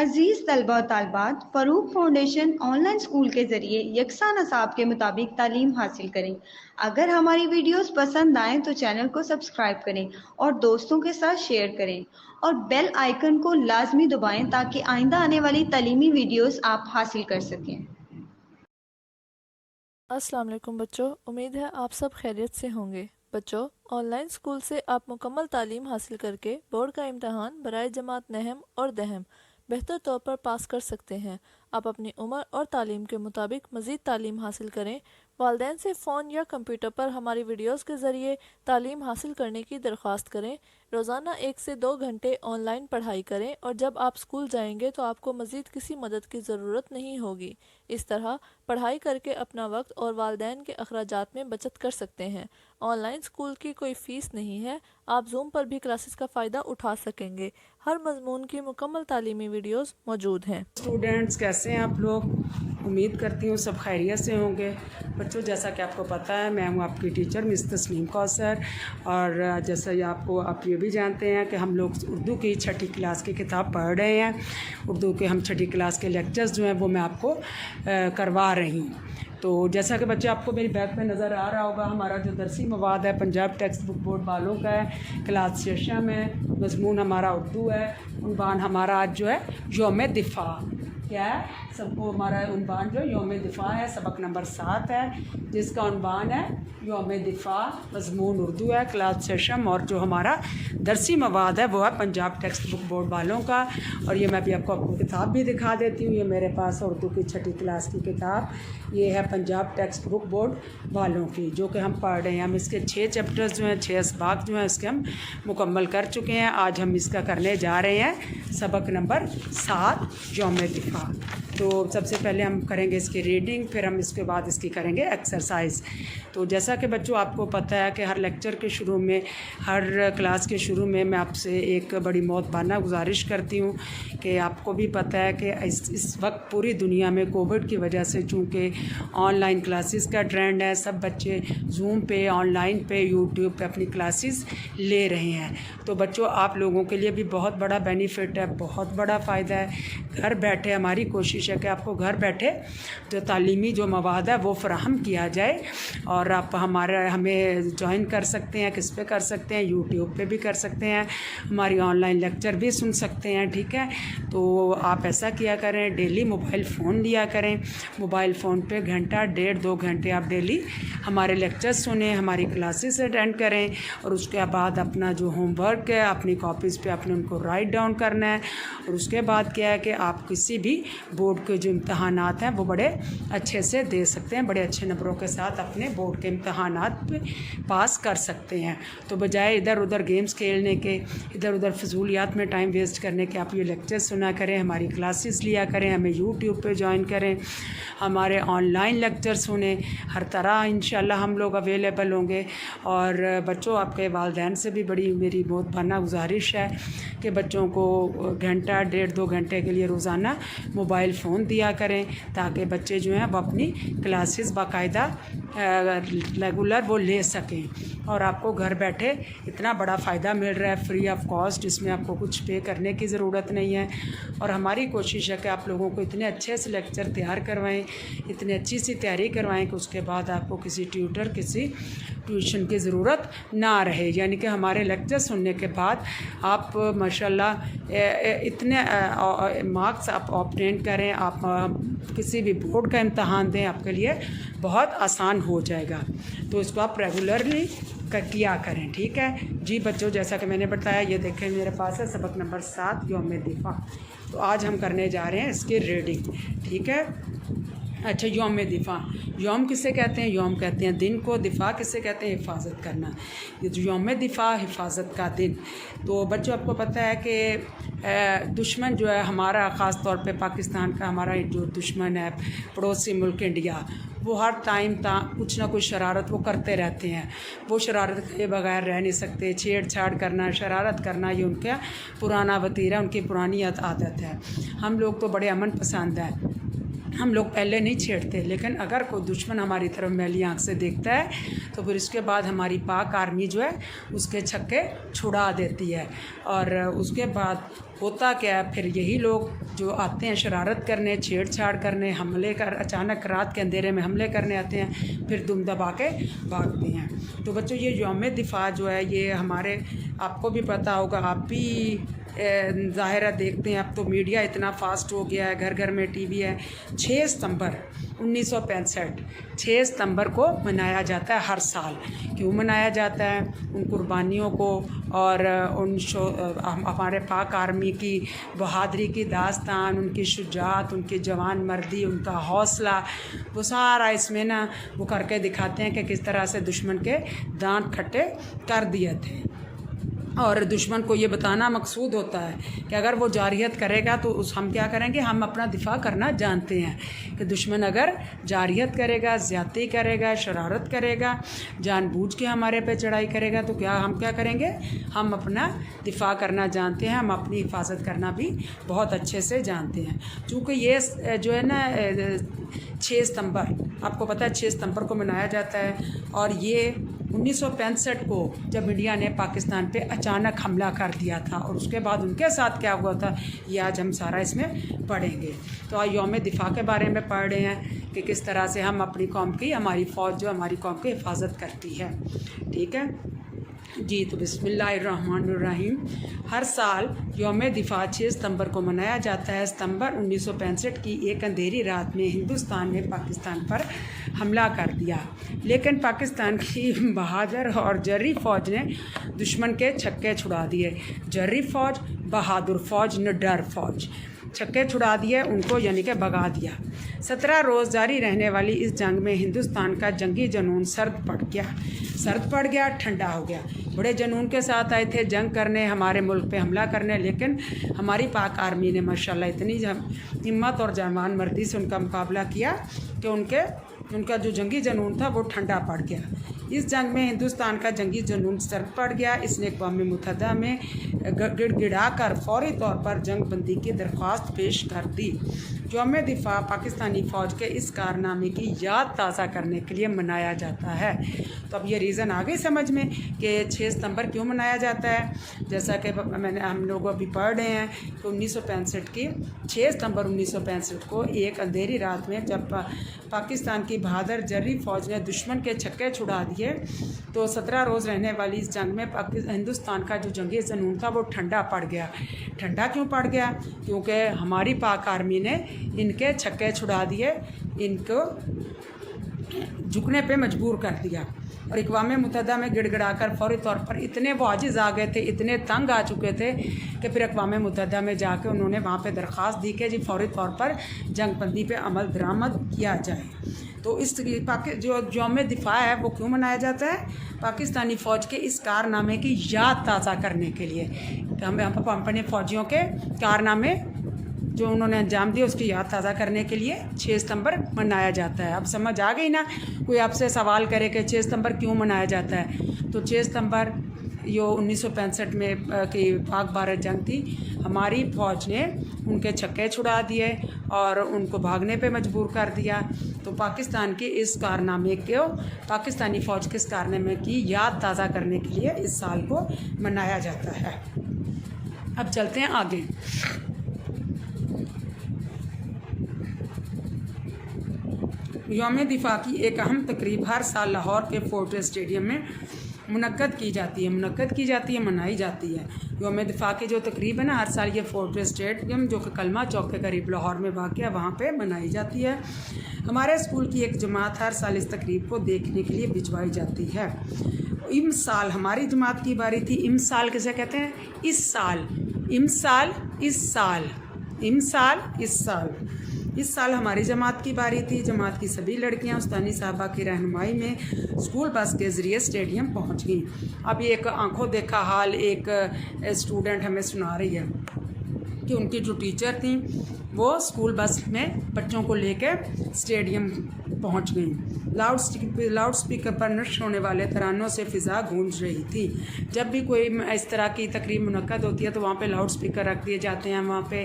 अजीज़ तलबा और तालबात, Farooq foundation online school के ज़रिए यकसा नसाब के मुताबिक तालीम हासिल करें। अगर हमारी वीडियोस पसंद आएँ तो चैनल को सब्सक्राइब करें और दोस्तों के साथ शेयर करें और बेल आइकन को लाजमी दबाएं ताकि आइंदा आने वाली तालीमी वीडियोस आप हासिल कर सकें। अस्सलाम वालेकुम बच्चों, उम्मीद है आप सब खैरियत से होंगे। बच्चों, ऑनलाइन स्कूल से आप मुकम्मल तालीम हासिल करके बोर्ड का इम्तहान बराए जमात नहम और दहम बेहतर तौर पर पास कर सकते हैं। आप अपनी उम्र और तालीम के मुताबिक मज़ीद तालीम हासिल करें। वालिदैन से फ़ोन या कंप्यूटर पर हमारी वीडियोस के ज़रिए तालीम हासिल करने की दरख्वास्त करें। रोज़ाना 1 से 2 घंटे ऑनलाइन पढ़ाई करें और जब आप स्कूल जाएंगे तो आपको मज़ीद किसी मदद की ज़रूरत नहीं होगी। इस तरह पढ़ाई करके अपना वक्त और वालिदैन के अखराजात में बचत कर सकते हैं। ऑनलाइन स्कूल की कोई फ़ीस नहीं है, आप जूम पर भी क्लासेस का फ़ायदा उठा सकेंगे। हर मजमून की मुकम्मल तालीमी वीडियोस मौजूद हैं। स्टूडेंट्स कैसे हैं आप लोग? उम्मीद करती हूँ सब खैरियत से होंगे। बच्चों, जैसा कि आपको पता है, मैं हूँ आपकी टीचर मिस तस्नीम कौसर। और जैसा आप ये भी जानते हैं कि हम लोग उर्दू की 6ठी क्लास की किताब पढ़ रहे हैं। उर्दू के हम 6ठी क्लास के लेक्चर्स जो हैं वो मैं आपको करवा रही हूँ। तो जैसा कि बच्चे आपको मेरी बैग पे नज़र आ रहा होगा, हमारा जो दरसी मवाद है पंजाब टेक्स्ट बुक बोर्ड वालों का है, क्लास 6 में मजमून हमारा उर्दू है। उनवान हमारा आज जो है यौम दिफ़ा क्या है, सबको हमारा उनवान जो यौम दिफ़ा है, सबक नंबर 7 है जिसका उनवान है यौम दिफ़ा, मजमून उर्दू है, क्लास 6 और जो हमारा दरसी मवाद है वो है पंजाब टेक्स्ट बुक बोर्ड वालों का। और ये मैं भी आपको किताब भी दिखा देती हूँ। ये मेरे पास उर्दू की 6ठी क्लास की किताब, ये है पंजाब टेक्स्ट बुक बोर्ड वालों की, जो कि हम पढ़ रहे हैं। हम इसके 6 चैप्टर्स जो हैं, 6 असबाक जो हैं इसके हम मुकम्मल कर चुके हैं। आज हम इसका करने जा रहे हैं सबक नंबर 7 यौम दिफ़ा। तो सबसे पहले हम करेंगे इसकी रीडिंग, फिर हम इसके बाद इसकी करेंगे एक्सरसाइज। तो जैसा कि बच्चों आपको पता है कि हर लेक्चर के शुरू में, हर क्लास के शुरू में मैं आपसे एक बड़ी मौतबाना गुजारिश करती हूँ कि आपको भी पता है कि इस वक्त पूरी दुनिया में कोविड की वजह से चूँकि ऑनलाइन क्लासेस का ट्रेंड है, सब बच्चे जूम पे, ऑनलाइन पे, यूट्यूब पे अपनी क्लासेस ले रहे हैं। तो बच्चों, आप लोगों के लिए भी बहुत बड़ा बेनिफिट है, बहुत बड़ा फ़ायदा है। घर बैठे हमारी कोशिश है कि आपको घर बैठे जो तालीमी जो मवाद है वो फ़राहम किया जाए। और आप हमें ज्वाइन कर सकते हैं, किस पे कर सकते हैं, यूट्यूब पे भी कर सकते हैं, हमारी ऑनलाइन लेक्चर भी सुन सकते हैं। ठीक है, तो आप ऐसा किया करें, डेली मोबाइल फ़ोन लिया करें। मोबाइल फ़ोन पे घंटा 1.5-2 घंटे आप डेली हमारे लेक्चर सुने, हमारी क्लासेस अटेंड करें। और उसके बाद अपना जो होमवर्क है अपनी कॉपीज़ पे आपने उनको राइट डाउन करना है। और उसके बाद क्या है कि आप किसी भी बोर्ड के जो इम्तहानात हैं वो बड़े अच्छे से दे सकते हैं, बड़े अच्छे नंबरों के साथ अपने बोर्ड के इम्तहानात पे पास कर सकते हैं। तो बजाय इधर उधर गेम्स खेलने के, इधर उधर फजूलियात में टाइम वेस्ट करने के, आप ये लेक्चर सुना करें, हमारी क्लासेस लिया करें, हमें यूट्यूब पे ज्वाइन करें, हमारे ऑनलाइन लेक्चर सुने। हर तरह इंशाल्लाह हम लोग अवेलेबल होंगे। और बच्चों, आपके वालिदैन से भी बड़ी मेरी बहुत बना गुजारिश है कि बच्चों को घंटा 1.5-2 घंटे के लिए रोज़ाना मोबाइल फ़ोन दिया करें, ताकि बच्चे जो हैं वो अपनी क्लासेस बाकायदा रेगुलर वो ले सकें। और आपको घर बैठे इतना बड़ा फ़ायदा मिल रहा है, फ्री ऑफ कॉस्ट, इसमें आपको कुछ पे करने की ज़रूरत नहीं है। और हमारी कोशिश है कि आप लोगों को इतने अच्छे से लेक्चर तैयार करवाएं, इतनी अच्छी सी तैयारी करवाएं कि उसके बाद आपको किसी ट्यूटर, किसी ट्यूशन की ज़रूरत ना रहे। यानी कि हमारे लेक्चर सुनने के बाद आप माशाल्लाह इतने मार्क्स आप ऑब्टेन करें, आप किसी भी बोर्ड का इम्तहान दें, आपके लिए बहुत आसान हो जाएगा। तो इसको आप रेगुलरली किया करें। ठीक है जी बच्चों, जैसा कि मैंने बताया, ये देखें मेरे पास है सबक नंबर 7 यौम दिफ़ा। तो आज हम करने जा रहे हैं इसकी रीडिंग। ठीक है, अच्छा, यौम दिफ़ा, यौम किसे कहते हैं? यौम कहते हैं दिन को, दिफ़ा किसे कहते हैं? हिफाजत करना। ये जो यौम दिफ़ा, हिफाजत का दिन। तो बच्चों, आपको पता है कि दुश्मन जो है हमारा, ख़ास तौर पे पाकिस्तान का हमारा जो दुश्मन है, पड़ोसी मुल्क इंडिया, वो हर टाइम कुछ ना कुछ शरारत वो करते रहते हैं। वो शरारत के बगैर रह नहीं सकते। छेड़छाड़ करना, शरारत करना, ये उनका पुराना वतीरा, उनकी पुरानी आदत है। हम लोग तो बड़े अमन पसंद हैं, हम लोग पहले नहीं छेड़ते, लेकिन अगर कोई दुश्मन हमारी तरफ मैली आँख से देखता है तो फिर उसके बाद हमारी पाक आर्मी जो है उसके छक्के छुड़ा देती है। और उसके बाद होता क्या है, फिर यही लोग जो आते हैं शरारत करने, छेड़छाड़ करने, हमले कर अचानक रात के अंधेरे में हमले करने आते हैं, फिर दुम दबा के भागते हैं। तो बच्चों ये यौम दिफा जो है ये हमारे, आपको भी पता होगा, आप भी ज़ाहिर देखते हैं, अब तो मीडिया इतना फास्ट हो गया है, घर घर में टीवी है। 6 सितंबर 1965 6 सितंबर को मनाया जाता है हर साल। क्यों मनाया जाता है? उन कुर्बानियों को और उन हमारे पाक आर्मी की बहादुरी की दास्तान, उनकी शुजाअत, उनकी जवान मर्दी, उनका हौसला, वो सारा इसमें ना वो करके दिखाते हैं कि किस तरह से दुश्मन के दांत खट्टे कर दिए थे। और दुश्मन को ये बताना मकसूद होता है कि अगर वो जारियत करेगा तो हम क्या करेंगे, हम अपना दिफा करना जानते हैं कि दुश्मन अगर जारियत करेगा, ज़्यादती करेगा, शरारत करेगा, जानबूझ के हमारे पे चढ़ाई करेगा तो हम क्या करेंगे, हम अपना दिफा करना जानते हैं, हम अपनी हिफाजत करना भी बहुत अच्छे से जानते हैं। चूँकि ये जो है ना 6 सितंबर, आपको पता है 6 सितंबर को मनाया जाता है, और ये 1965 को जब इंडिया ने पाकिस्तान पे अचानक हमला कर दिया था और उसके बाद उनके साथ क्या हुआ था ये आज हम सारा इसमें पढ़ेंगे। तो आज यौम दिफा के बारे में पढ़ रहे हैं कि किस तरह से हम अपनी कौम की, हमारी फ़ौज जो हमारी कौम की हिफाजत करती है। ठीक है जी, तो बिस्मिल्लाहिर्रहमानिर्रहीम। हर साल यौम दिफा 6 सितंबर को मनाया जाता है। सितंबर 1965 की एक अंधेरी रात में हिंदुस्तान ने पाकिस्तान पर हमला कर दिया, लेकिन पाकिस्तान की बहादुर और जर्री फ़ौज ने दुश्मन के छक्के छुड़ा दिए। जर्री फ़ौज, बहादुर फ़ौज, निडर फ़ौज, छक्के छुड़ा दिए उनको, यानी कि भगा दिया। 17 रोज़ जारी रहने वाली इस जंग में हिंदुस्तान का जंगी जुनून सर्द पड़ गया, ठंडा हो गया। बड़े जुनून के साथ आए थे जंग करने, हमारे मुल्क पे हमला करने, लेकिन हमारी पाक आर्मी ने माशाल्लाह इतनी हिम्मत और जवान मर्दी से उनका मुकाबला किया कि उनका जो जंगी जुनून था वो ठंडा पड़ गया। इस जंग में हिंदुस्तान का जंगी जुनून सर्द पड़ गया। इसने अक़वाम मुत्तहिदा में गिड़गिड़ा कर फौरी तौर पर जंग बंदी की दरख्वास्त पेश कर दी। यौम दिफा पाकिस्तानी फ़ौज के इस कारनामे की याद ताज़ा करने के लिए मनाया जाता है। तो अब ये रीज़न आ गई समझ में कि 6 सितंबर क्यों मनाया जाता है। जैसा कि हम लोग अभी पढ़ रहे हैं कि 1965 की 6 सितंबर 1965 को एक अंधेरी रात में जब पाकिस्तान की बहादुर जर्री फ़ौज ने दुश्मन के छक्के छुड़ा दिए, तो 17 रोज़ रहने वाली इस जंग में हिंदुस्तान का जो जंगी जुनून था वो ठंडा पड़ गया। ठंडा क्यों पड़ गया? क्योंकि हमारी पाक आर्मी ने इनके छक्के छुड़ा दिए, इनको झुकने पे मजबूर कर दिया। और अक़वाम मुत्तहिदा में गिड़गिड़ाकर फौरी तौर पर इतने वो आजिज़ आ गए थे, इतने तंग आ चुके थे कि फिर अक़वाम मुत्तहिदा में जाके उन्होंने वहाँ पे दरख्वास्त दी कि जी फौरी तौर पर जंग बंदी पे अमल दरामद किया जाए। तो इस जो यौम दिफा है वो क्यों मनाया जाता है? पाकिस्तानी फ़ौज के इस कारनामे की याद ताज़ा करने के लिए, कि हम अपने फ़ौजियों के कारनामे जो उन्होंने अंजाम दिया उसकी याद ताज़ा करने के लिए 6 सितंबर मनाया जाता है। अब समझ आ गई ना? कोई आपसे सवाल करे कि 6 सितंबर क्यों मनाया जाता है, तो 6 सितंबर जो 1965 में की पाक भारत जंग थी, हमारी फ़ौज ने उनके छक्के छुड़ा दिए और उनको भागने पे मजबूर कर दिया। तो पाकिस्तान के इस कारनामे को, पाकिस्तानी फ़ौज के इस कारनामे की याद ताज़ा करने के लिए इस साल को मनाया जाता है। अब चलते हैं आगे। यौम दिफा की एक अहम तकरीब हर साल लाहौर के फोर्ट्रेस स्टेडियम में मुनक्कद की जाती है, मनाई जाती है। यौम दिफा की जो तकरीब है ना, हर साल ये फोर्ट्रेस स्टेडियम जो कि कलमा चौक के करीब लाहौर में वाक़या, वहाँ पे मनाई जाती है। हमारे स्कूल की एक जमात हर साल इस तकरीब को देखने के लिए भिजवाई जाती है। इमसाल हमारी जमात की बारी थी। इमसाल किसे कहते हैं? इस साल, इमसाल इस साल, इमसाल इस साल। इस साल हमारी जमात की बारी थी। जमात की सभी लड़कियां उस्तानी साहबा की रहनुमाई में स्कूल बस के ज़रिए स्टेडियम पहुंच गईं। अब ये एक आंखों देखा हाल एक स्टूडेंट हमें सुना रही है कि उनकी जो टीचर थी वो स्कूल बस में बच्चों को लेकर स्टेडियम पहुंच गईं। लाउड स्पीकर पर नश्र होने वाले तरानों से फ़िज़ा गूंज रही थी। जब भी कोई इस तरह की तकरीब मुनक्कद होती है तो वहाँ पे लाउड स्पीकर रख दिए जाते हैं, वहाँ पे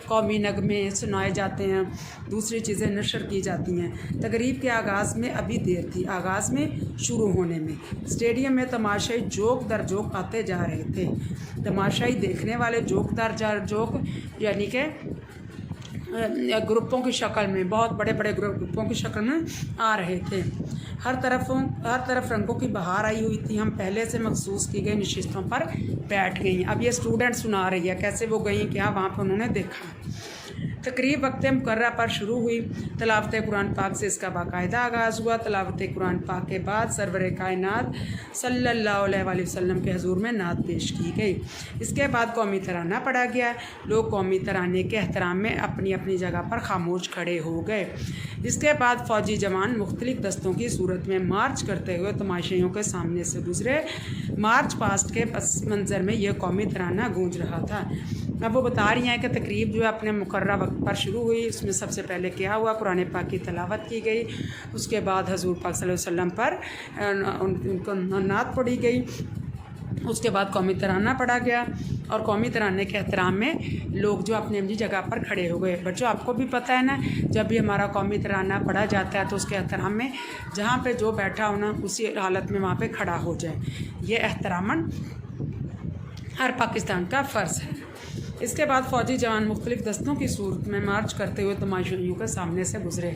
कौमी नगमे सुनाए जाते हैं, दूसरी चीज़ें नशर की जाती हैं। तकरीब के आगाज़ में अभी देर थी, आगाज़ में शुरू होने में। स्टेडियम में तमाशाई जोक दर जोक आते जा रहे थे। तमाशाई देखने वाले जोक दर जोक यानी कि ग्रुपों की शक्ल में, बहुत बड़े बड़े ग्रुपों की शक्ल में आ रहे थे। हर तरफ रंगों की बहार आई हुई थी। हम पहले से मखसूस की गई नशिस्तों पर बैठ गई। अब ये स्टूडेंट सुना रही है कैसे वो गई, क्या वहाँ पर उन्होंने देखा। तकरीब वक्त मुकर्रर पर शुरू हुई। तलावत कुरान पाक से इसका बाकायदा आगाज़ हुआ। तलावत कुरान पाक के बाद सरवर कायनात सल्लल्लाहु अलैहि वसल्लम के हजूर में नात पेश की गई। इसके बाद कौमी तराना पढ़ा गया। लोग कौमी तराने के एहतराम में अपनी अपनी जगह पर खामोश खड़े हो गए। इसके बाद फ़ौजी जवान मुख्तलिफ दस्तों की सूरत में मार्च करते हुए तमाशाइयों के सामने से गुजरे। मार्च पास्ट के पस मंज़र में यह कौमी तराना गूंज रहा था। अब वो बता रही हैं कि तकरीब जो है अपने मुकर्रर वक्त पर शुरू हुई। उसमें सबसे पहले क्या हुआ, कुरान पाक की तिलावत की गई। उसके बाद हजूर पाक सल्लल्लाहु अलैहि वसल्लम पर उनको नात पढ़ी गई। उसके बाद कौमी तराना पढ़ा गया और कौमी तराने के एहतराम में लोग जो अपनी अपनी जगह पर खड़े हो गए। बच्चों आपको भी पता है ना, जब भी हमारा कौमी तराना पढ़ा जाता है तो उसके एहतराम में जहाँ पे जो बैठा हो ना उसी हालत में वहाँ पे खड़ा हो जाए। ये एहतरामन हर पाकिस्तान का फ़र्ज़ है। इसके बाद फ़ौजी जवान मुख्तलिफ दस्तों की सूरत में मार्च करते हुए तमाशाइयों के सामने से गुजरे।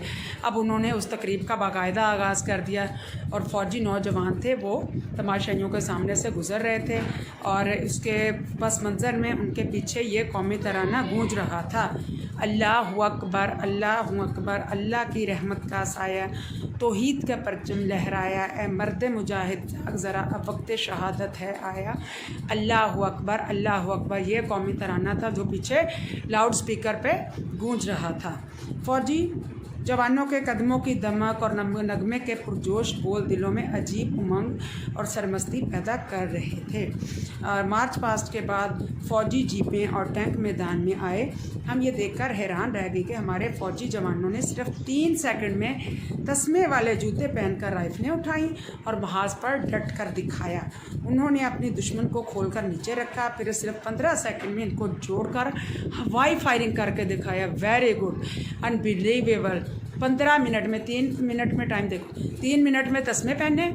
अब उन्होंने उस तकरीब का बाकायदा आगाज़ कर दिया और फ़ौजी नौजवान थे वो तमाशाइयों के सामने से गुज़र रहे थे और उसके पस मंज़र में उनके पीछे ये कौमी तराना गूंज रहा था। अल्लाहु अकबर, अल्लाहु अकबर, अल्लाह की रहमत का साया तौहीद का परचम लहराया, ए मर्द मुजाहिद जाग ज़रा अब वक्त शहादत है आया। अल्लाहु अकबर, अल्लाहु अकबर, ये कौमी तराना था जो पीछे लाउड स्पीकर पे गूंज रहा था। फ़ौजी जवानों के कदमों की दमक और नगमे के पुरजोश बोल दिलों में अजीब उमंग और सरमस्ती पैदा कर रहे थे। और मार्च पास्ट के बाद फ़ौजी जीपें और टैंक मैदान में आए। हम ये देखकर हैरान रह गए कि हमारे फ़ौजी जवानों ने सिर्फ 3 सेकंड में तस्मे वाले जूते पहनकर राइफलें उठाईं और महाज पर डट कर दिखाया। उन्होंने अपनी दुश्मन को खोलकर नीचे रखा, फिर सिर्फ 15 सेकंड में इनको जोड़कर हवाई फायरिंग करके दिखाया। Very good, unbelievable. 15 मिनट में, 3 मिनट में टाइम देखो, 3 मिनट में तस्मे पहने,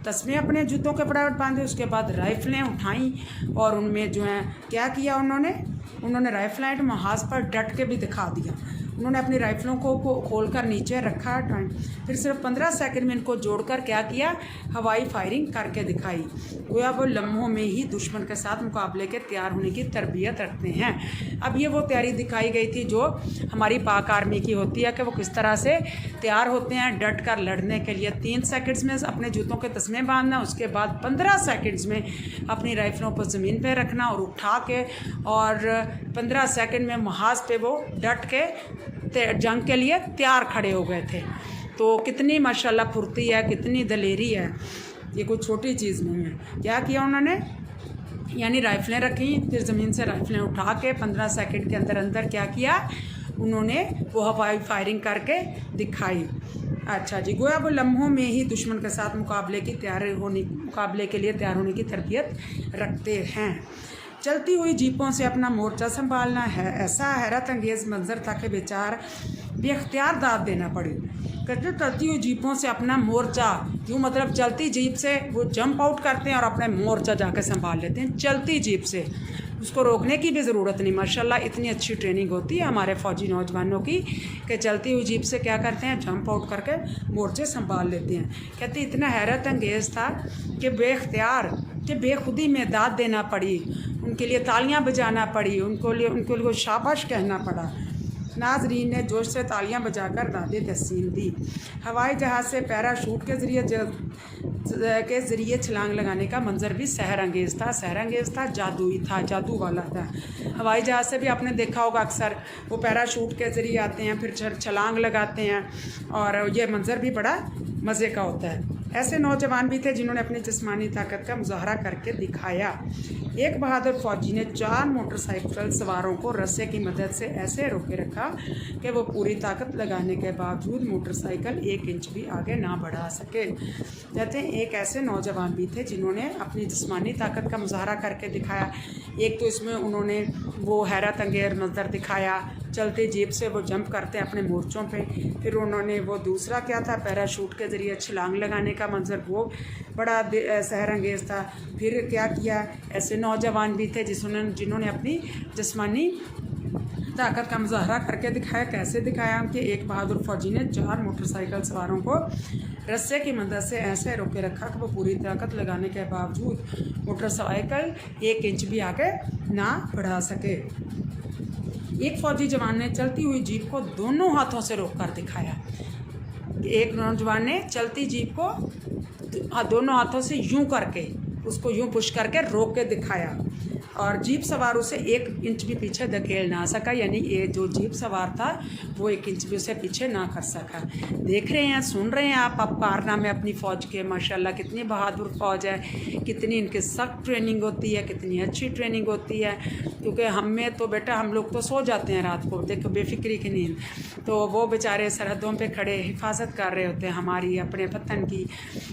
तस्मे अपने जूतों के बराबर बांधे, उसके बाद राइफलें उठाई और उनमें जो है क्या किया उन्होंने राइफलें महाज पर डट के भी दिखा दिया। उन्होंने अपनी राइफलों को खोलकर नीचे रखा टाइम, फिर सिर्फ 15 सेकंड में इनको जोड़कर क्या किया, हवाई फायरिंग करके दिखाई। गोया वो लम्हों में ही दुश्मन के साथ मुकाबले के तैयार होने की तरबियत रखते हैं। अब ये वो तैयारी दिखाई गई थी जो हमारी पाक आर्मी की होती है कि वो किस तरह से तैयार होते हैं डट कर लड़ने के लिए। 3 सेकंड्स में अपने जूतों के तस्मे बांधना, उसके बाद 15 सेकंड्स में अपनी राइफलों को ज़मीन पर रखना और उठा के, और 15 सेकंड में महाज पे वो डट के जंग के लिए तैयार खड़े हो गए थे। तो कितनी माशाल्लाह फुर्ती है, कितनी दलेरी है, ये कोई छोटी चीज़ नहीं है। क्या किया उन्होंने, यानी राइफलें रखी, फिर ज़मीन से राइफलें उठा के 15 सेकंड के अंदर अंदर क्या किया उन्होंने, वो हवाई फायरिंग करके दिखाई। अच्छा जी, गोया वो लम्हों में ही दुश्मन के साथ मुकाबले के लिए तैयार होने की तरबियत रखते हैं। चलती हुई जीपों से अपना मोर्चा संभालना है ऐसा हैरत अंगेज़ मंजर था कि बेचार बेख्तियार दाद देना पड़ी। कहते चलती हुई जीपों से अपना मोर्चा, यूँ मतलब चलती जीप से वो जंप आउट करते हैं और अपने मोर्चा जाकर संभाल लेते हैं चलती जीप से। उसको रोकने की भी ज़रूरत नहीं। माशाल्लाह इतनी अच्छी ट्रेनिंग होती है हमारे फ़ौजी नौजवानों की कि चलती हुई जीप से क्या करते हैं, जंप आउट करके मोर्चे संभाल लेते हैं। कहते इतना हैरत अंगेज़ था कि बेखुदी में दाद देना पड़ी, उनके लिए तालियां बजाना पड़ी, उनके लिए शाबाश कहना पड़ा। नाजरीन ने जोश से तालियां बजाकर दादे तहसीन दी। हवाई जहाज़ से पैराशूट के ज़रिए छलांग लगाने का मंजर भी सहर अंगेज़ था, जादुई था, जादू वाला था। हवाई जहाज़ से भी आपने देखा होगा अक्सर वो पैराशूट के ज़रिए आते हैं, फिर छलांग लगाते हैं और ये मंजर भी बड़ा मज़े का होता है। ऐसे नौजवान भी थे जिन्होंने अपनी जिस्मानी ताकत का मुजाहरा करके दिखाया। एक बहादुर फौजी ने 4 मोटरसाइकिल सवारों को रस्से की मदद से ऐसे रोके रखा कि वो पूरी ताकत लगाने के बावजूद मोटरसाइकिल 1 इंच भी आगे ना बढ़ा सके। कहते हैं एक ऐसे नौजवान भी थे जिन्होंने अपनी जिस्मानी ताकत का मुजाहरा करके दिखाया। एक तो इसमें उन्होंने वो हैरत अंगेज मंजर दिखाया, चलते जीप से वो जंप करते अपने मोर्चों पे। फिर उन्होंने वो दूसरा क्या था, पैराशूट के ज़रिए छलांग लगाने का मंजर, वो बड़ा सहर अंगेज़ था। फिर क्या किया, ऐसे नौजवान भी थे जिन्होंने अपनी जिस्मानी ताकत का मुजाहरा करके दिखाया। कैसे दिखाया कि एक बहादुर फौजी ने 4 मोटरसाइकिल सवारों को रस्से की मदद से ऐसे रोके रखा कि वो पूरी ताकत लगाने के बावजूद मोटरसाइकिल 1 इंच भी आगे ना बढ़ा सके। एक फौजी जवान ने चलती हुई जीप को दोनों हाथों से रोककर दिखाया। एक नौजवान ने चलती जीप को दोनों हाथों से यूं करके, उसको यूं पुश करके रोक के दिखाया और जीप सवार उसे 1 इंच भी पीछे धकेल ना सका। यानी ये जो जीप सवार था वो 1 इंच भी उसे पीछे ना कर सका। देख रहे हैं, सुन रहे हैं आप कारनामे अपनी फ़ौज के। माशाल्लाह कितनी बहादुर फ़ौज है, कितनी इनकी सख्त ट्रेनिंग होती है, कितनी अच्छी ट्रेनिंग होती है। क्योंकि हम बेटा हम लोग तो सो जाते हैं रात को, देखो बेफिक्री की नींद, तो वो बेचारे सरहदों पर खड़े हिफाजत कर रहे होते हैं हमारी, अपने वतन की,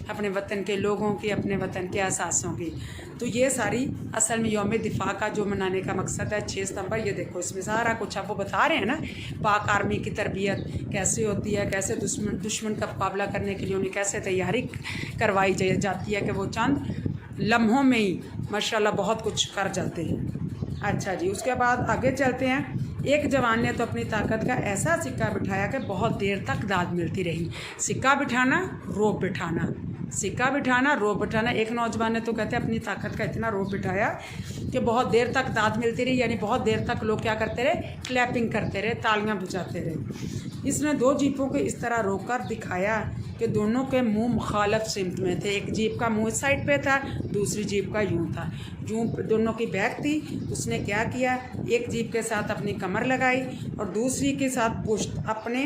अपने वतन के लोगों की, अपने वतन के असासों की। तो ये सारी असल में यौम दिफा का जो मनाने का मकसद है 6 सितंबर। ये देखो इसमें सारा कुछ आप वो बता रहे हैं ना, पाक आर्मी की तरबियत कैसे होती है, कैसे दुश्मन का मुकाबला करने के लिए उन्हें कैसे तैयारी करवाई जाती है कि वो चंद लम्हों में ही माशाल्लाह बहुत कुछ कर जाते हैं। अच्छा जी, उसके बाद आगे चलते हैं। एक जवान ने तो अपनी ताकत का ऐसा सिक्का बिठाया कि बहुत देर तक दाद मिलती रही। सिक्का बिठाना, रोब बिठाना, सिक्का बिठाना, रोब बिठाना। एक नौजवान ने तो कहते हैं अपनी ताकत का इतना रोब बिठाया कि बहुत देर तक दाद मिलती रही। यानी बहुत देर तक लोग क्या करते रहे, क्लैपिंग करते रहे, तालियां बजाते रहे। इसने 2 जीपों को इस तरह रोककर दिखाया कि दोनों के मुंह मुखालफ सिमत में थे। एक जीप का मुंह इस साइड पे था, दूसरी जीप का यूं था, यूं दोनों की बैक थी। उसने क्या किया, एक जीप के साथ अपनी कमर लगाई और दूसरी के साथ अपने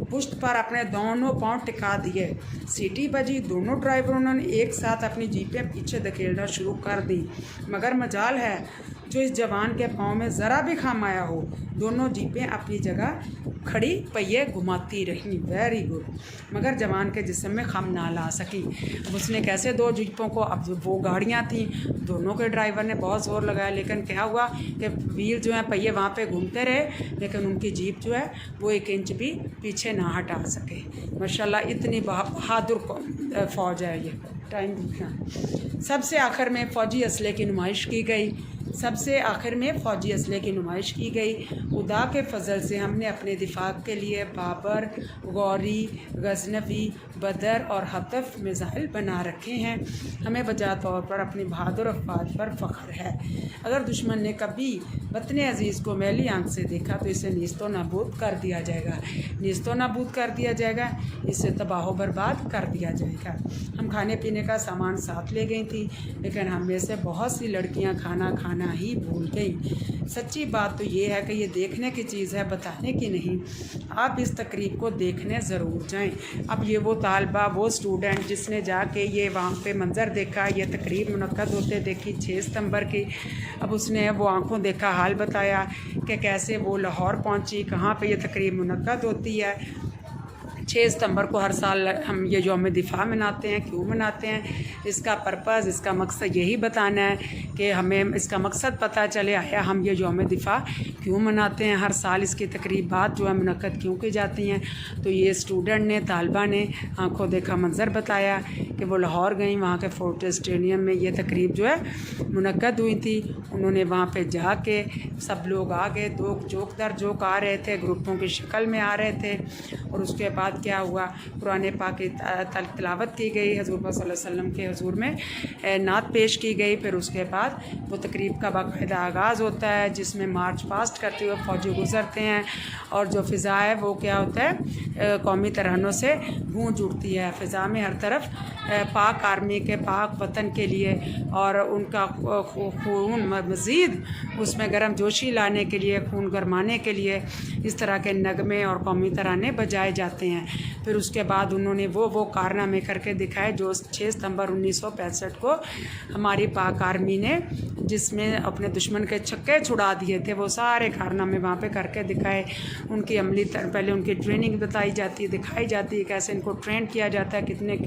पुश्त पर अपने दोनों पांव टिका दिए। सीटी बजी, दोनों ड्राइवरों ने एक साथ अपनी जीपें पीछे धकेलना शुरू कर दी। मगर मजाल है जो इस जवान के पाँव में ज़रा भी खाम आया हो, दोनों जीपें अपनी जगह खड़ी पहिए घुमाती रहीं। Very good. मगर जवान के जिस्म में खम ना ला सकी। अब उसने कैसे 2 जीपों को, अब वो गाड़ियाँ थीं, दोनों के ड्राइवर ने बहुत ज़ोर लगाया, लेकिन क्या हुआ कि व्हील जो है पहिए वहाँ पे घूमते रहे, लेकिन उनकी जीप जो है वो 1 इंच भी पीछे ना हटा सके। माशाल्लाह इतनी बहादुर फ़ौज है ये। टाइम देखना। सबसे आखिर में फ़ौजी असले की नुमाइश की गई। सबसे आखिर में फ़ौजी असले की नुमाइश की गई। खुदा के फ़ज़ल से हमने अपने दिफा के लिए बाबर, गौरी, गजनवी, बदर और हतफ मिसाइल बना रखे हैं। हमें बजा तौर पर अपनी बहादुर अफवाज पर फ़ख्र है। अगर दुश्मन ने कभी वतन अज़ीज़ को मैली आंख से देखा तो इसे नीस्तो नाबूद कर दिया जाएगा, नीस्तो नाबूद कर दिया जाएगा, इसे तबाह बर्बाद कर दिया जाएगा। हम खाने पीने का सामान साथ ले गई थी, लेकिन हम में से बहुत सी लड़कियां खाना ही भूल गई। सच्ची बात तो ये है कि ये देखने की चीज़ है, बताने की नहीं। आप इस तकरीब को देखने ज़रूर जाएं। अब ये वो तालबा, वो स्टूडेंट जिसने जाके ये वहाँ पे मंज़र देखा, ये तकरीब मुनक्कद होते देखी 6 सितंबर की। अब उसने वो आंखों देखा हाल बताया कि कैसे वो लाहौर पहुँची, कहाँ पे ये तकरीब मुनक्कद होती है। 6 सितंबर को हर साल हम ये यौम दिफा मनाते हैं। क्यों मनाते हैं, इसका पर्पज़, इसका मकसद यही बताना है कि हमें इसका मकसद पता चले, आया हम ये यौम दिफा क्यों मनाते हैं, हर साल इसकी तकरीबात जो है मुनक्कद क्यों की जाती हैं। तो ये स्टूडेंट ने, तालबा ने आंखों देखा मंज़र बताया कि वो लाहौर गई, वहाँ के फोर्ट स्टेडियम में ये तकरीब जो है मुनक्कद हुई थी। उन्होंने वहाँ पे जाके सब लोग आ गए, जोक दर जोक आ रहे थे, ग्रुपों की शक्ल में आ रहे थे। और उसके बाद क्या हुआ, कुरान पाक की तिलावत की गई, हज़ूर सल्लल्लाहु अलैहि वसल्लम के हुज़ूर में नात पेश की गई। फिर उसके बाद वो तकरीब का बाकायदा आगाज़ होता है, जिसमें मार्च पास्ट करते हुए फ़ौजी गुज़रते हैं और जो फ़िज़ा है वो क्या होता है, कौमी तरानों से गूंज उठती है। फ़िज़ा में हर तरफ पाक आर्मी के, पाक वतन के लिए और उनका खून मज़ीद उसमें गर्म जोशी लाने के लिए, खून गरमाने के लिए इस तरह के नगमे और कौमी तराने बजाए जाते हैं। हैं। फिर उसके बाद उन्होंने वो कारनामे करके दिखाए जो 6 सितंबर 1965 को हमारी पाक आर्मी ने, जिसमें अपने दुश्मन के छक्के छुड़ा दिए थे, वो सारे कारनामे वहाँ पे करके दिखाए। उनकी पहले उनकी ट्रेनिंग बताई जाती है, दिखाई जाती है कैसे इनको ट्रेन किया जाता है, कितने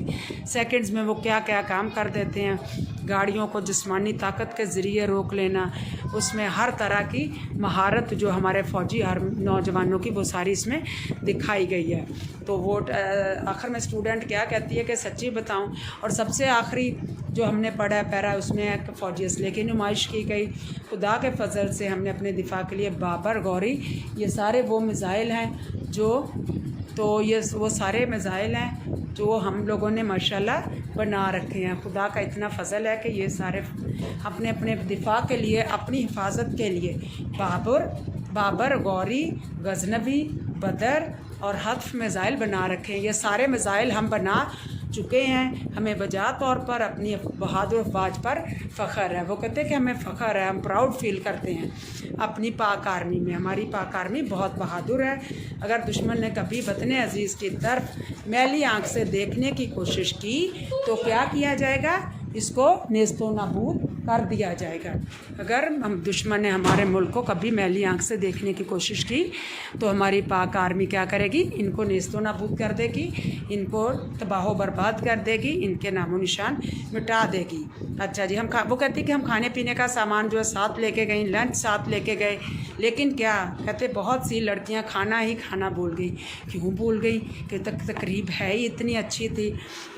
सेकंड्स में वो क्या क्या काम कर देते हैं। गाड़ियों को जिस्मानी ताकत के ज़रिए रोक लेना, उसमें हर तरह की महारत जो हमारे फ़ौजी नौजवानों की, वो सारी इसमें दिखाई गई है। तो वो आखिर में स्टूडेंट क्या कहती है कि सच्ची बताऊं, और सबसे आखिरी जो हमने पढ़ा पैरा उसमें फ़ौजी असले की नुमाइश की गई। खुदा के फजल से हमने अपने दिफा के लिए बाबर, गौरी, ये सारे वो मिज़ाइल हैं जो, तो ये वो सारे मिज़ाइल हैं जो हम लोगों ने माशाल्लाह बना रखे हैं। खुदा का इतना फ़ज़ल है कि ये सारे अपने अपने दिफा के लिए, अपनी हिफाजत के लिए बाबर, गौरी, गजनबी, बदर और हत्फ मिज़ाइल बना रखे हैं। ये सारे मिज़ाइल हम बना चुके हैं। हमें वजह तौर पर अपनी बहादुर अफवाज पर फ़ख्र है। वो कहते हैं कि हमें फ़ख्र है, हम प्राउड फील करते हैं अपनी पाक आर्मी में। हमारी पाक आर्मी बहुत बहादुर है। अगर दुश्मन ने कभी वतन अज़ीज़ की तरफ मैली आँख से देखने की कोशिश की तो क्या किया जाएगा? इसको नेस्तो नाबूद कर दिया जाएगा। अगर हम दुश्मन ने हमारे मुल्क को कभी मैली आँख से देखने की कोशिश की तो हमारी पाक आर्मी क्या करेगी? इनको नेस्तो नाबूद कर देगी, इनको तबाह बर्बाद कर देगी, इनके नामो निशान मिटा देगी। अच्छा जी, वो कहती कि हम खाने पीने का सामान जो है साथ लेके गई, लंच साथ लेके गए, लेकिन क्या कहते, बहुत सी लड़कियां खाना ही खाना भूल गई। क्यों भूल गई? कि तकरीब है ही इतनी अच्छी थी।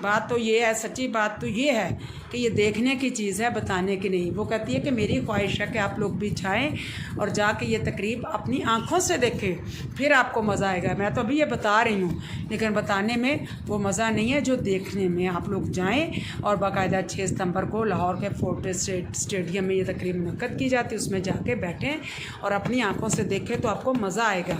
बात तो ये है, सच्ची बात तो ये है कि ये देखने की चीज़ है, बताने की नहीं। वो कहती है कि मेरी ख्वाहिश है कि आप लोग भी जाएं और जाके ये तकरीब अपनी आँखों से देखें, फिर आपको मज़ा आएगा। मैं तो अभी ये बता रही हूँ, लेकिन बताने में वो मज़ा नहीं है जो देखने में। आप लोग जाएं और बाकायदा 6 सितंबर को लाहौर के फोर्टिस स्टेडियम में ये तकरीब मुनक़्क़द की जाती है, उसमें जाके बैठें और अपनी आँखों से देखें तो आपको मज़ा आएगा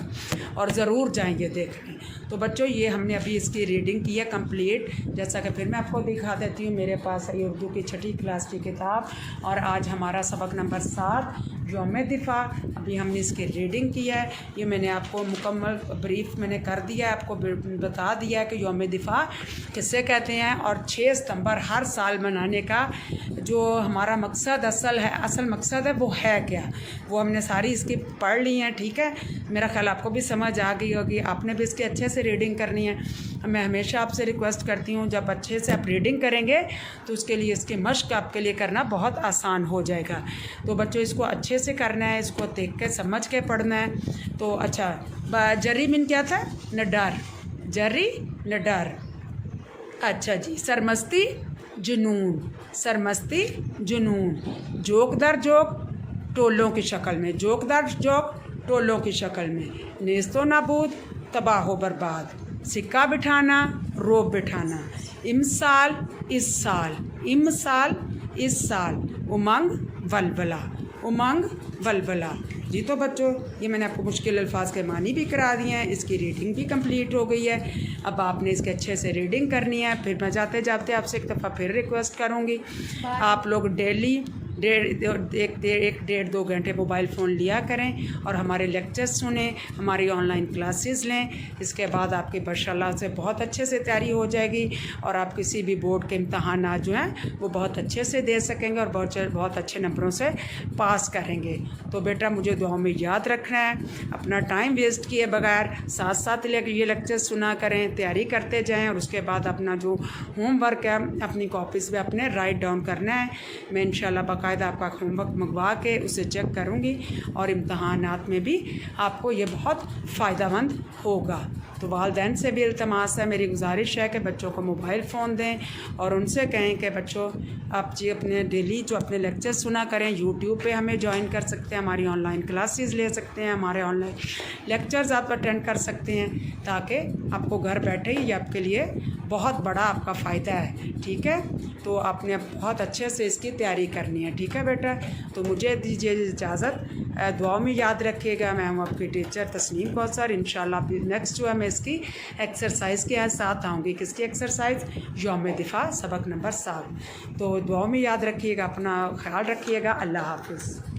और ज़रूर जाएंगे देखने। तो बच्चों, ये हमने अभी इसकी रीडिंग की है कंप्लीट। जैसा कि फिर मैं आपको दिखा देती हूँ, मेरे पास है उर्दू की 6ठी क्लास की किताब और आज हमारा सबक नंबर 7 यौम दिफा। अभी हमने इसकी रीडिंग की है। ये मैंने आपको मुकम्मल ब्रीफ मैंने कर दिया है, आपको बता दिया है कि यौम दिफा किससे कहते हैं और 6 सितंबर हर साल मनाने का जो हमारा मकसद असल मकसद है वो है क्या, वो हमने सारी इसकी पढ़ ली हैं। ठीक है, मेरा ख्याल आपको भी समझ आ गई होगी। आपने भी इसकी अच्छे से रीडिंग करनी है। मैं हमेशा आपसे रिक्वेस्ट करती हूँ, जब अच्छे से आप रीडिंग करेंगे तो उसके लिए इसकी मश्क आपके लिए करना बहुत आसान हो जाएगा। तो बच्चों, इसको अच्छे से करना है, इसको देख के समझ के पढ़ना है। तो अच्छा, जर्री मीन क्या था? न डर, जर्री न डर। अच्छा जी, सरमस्ती जुनून, सरमस्ती जुनून, जोक दर जोक टोलों की शक्ल में, जोक दर जोक टोलों की शक्ल में, नेस्तो नाबूद तबाह बर्बाद, सिक्का बिठाना रोब बिठाना, इमसाल इस साल, इमसाल इस साल, उमंग वलवला, उमंग वलवला। जी तो बच्चों, ये मैंने आपको मुश्किल अल्फाज के मानी भी करा दिए हैं, इसकी रीडिंग भी कंप्लीट हो गई है। अब आपने इसके अच्छे से रीडिंग करनी है। फिर मैं जाते जाते आपसे एक दफ़ा फिर रिक्वेस्ट करूँगी, आप लोग डेली 1-1.5-2 घंटे मोबाइल फ़ोन लिया करें और हमारे लेक्चर्स सुनें, हमारी ऑनलाइन क्लासेस लें। इसके बाद आपकी माशाल्लाह से बहुत अच्छे से तैयारी हो जाएगी और आप किसी भी बोर्ड के इम्तहानात जो हैं वो बहुत अच्छे से दे सकेंगे और बहुत अच्छे नंबरों से पास करेंगे। तो बेटा, मुझे दुआ में याद रखना है, अपना टाइम वेस्ट किए बगैर साथ साथ ये लेक्चर्स सुना करें, तैयारी करते जाएँ और उसके बाद अपना जो होमवर्क है अपनी कॉपीज़ में अपने राइट डाउन करना है। मैं इंशाल्लाह बाकायदा आपका होमवर्क मंगवा के उसे चेक करूँगी और इम्तहानात में भी आपको ये बहुत फ़ायदेमंद होगा। तो वालिदैन से भी इल्तमास है, मेरी गुजारिश है कि बच्चों को मोबाइल फ़ोन दें और उनसे कहें कि बच्चों आप जी अपने डेली जो अपने लेक्चर सुना करें। यूट्यूब पे हमें ज्वाइन कर सकते हैं, हमारी ऑनलाइन क्लासेस ले सकते हैं, हमारे ऑनलाइन लेक्चर्स आप अटेंड कर सकते हैं, ताकि आपको घर बैठे ही आपके लिए बहुत बड़ा आपका फ़ायदा है। ठीक है, तो आपने बहुत अच्छे से इसकी तैयारी करनी है। ठीक है बेटा, तो मुझे दीजिए इजाज़त, दुआ में याद रखिएगा। मैं हूँ आपकी टीचर तस्नीम कौसर। इंशाल्लाह नेक्स्ट जो है मैं इसकी एक्सरसाइज के साथ आऊँगी। किसकी एक्सरसाइज? यौम दिफा सबक नंबर 7। तो दुआ में याद रखिएगा, अपना ख्याल रखिएगा। अल्लाह हाफिज़।